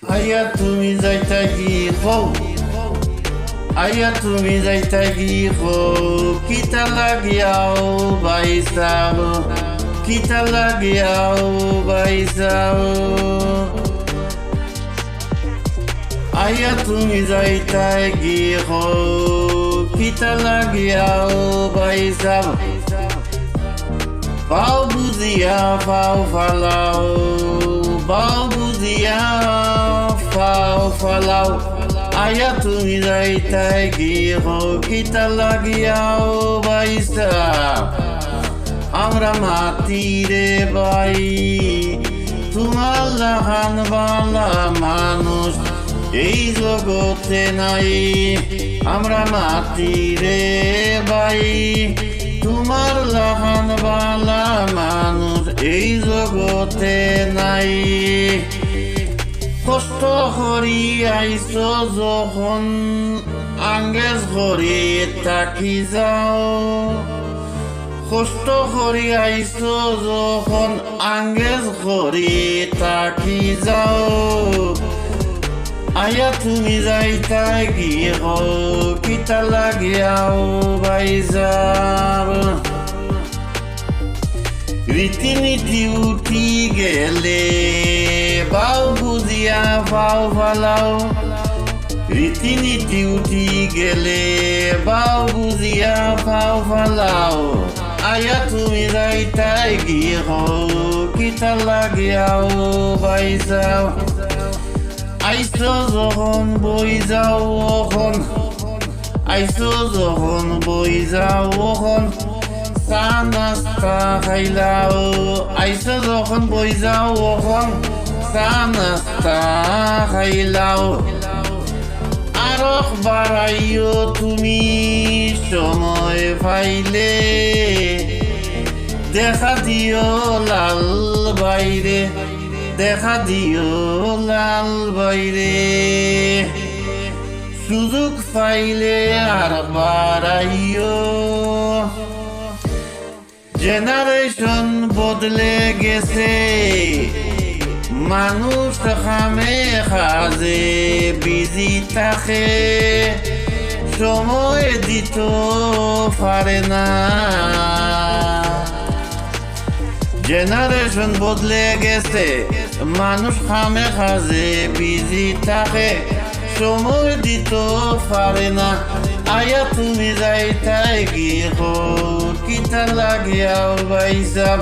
আইয়া তুমি যাইতা কি হও, আইয়া তুমি যাইতা কি হো, কিতা লাগিয়াও বাইসাও, কিতা লাগিয়াও বাইসাও। আইয়া তুমি যাইতা কি হো, কিতা লাগিয়াও বাইসাও। Bau buzia, bau falau, bau buzia, bau falau. Aya tumi jaitai giho, kita lagiao baisa. Amra mati re bai, তোমার লাহান বালা মানুষ এই জগতে নাই। আমরা মাটি রে বাই, তোমার লাহান বালা মানুষ এই জগতে নাই। কষ্ট করি আইস যখন আঙ্গেজ করি থাকি যাও, কষ্ট করি আইস যখন আঙ্গেজ করি থাকি যাও। আয়া তুমি যাইতা গিয়ে কিতা লাগিয়াও বাইজাব। রীতিনীতি উঠি গেলে বাউ বুঝিয়া বাউ ফালাও, রীতিনীতি উঠি গেলে বাউ বুঝিয়া বাউ ফালাও। আয়া তুমি যাইতা গিয়ে কিতা লাগিয়াও বাইজাও। আইসো যখন বই যাও ওখন, আইসো যখন বই যাও ওখন চা নাস্তা খাইলাও। আইসো যখন বই যাও ওখন চা নাস্তা খাইলাও। আরো বাড়াইও তুমি সময় পাইলে, দেখা দিও লাল বাইরে, দেখা দিও লাল বাইরে। সুযোগ পাইলে আর বাড়াইও। জেনারেশন বদলে গেছে, মানুষ খামে খাজে বিজি থাকে, সময় দিত পারে না। জেনারেশন বদলে গেছে, মানুষ খামে খাজে বিজি থাকে, সময় দিত পারে না। আয়া তুমি যাইতাই গিয়ে কিতা লাগিয়াও বাইসাব।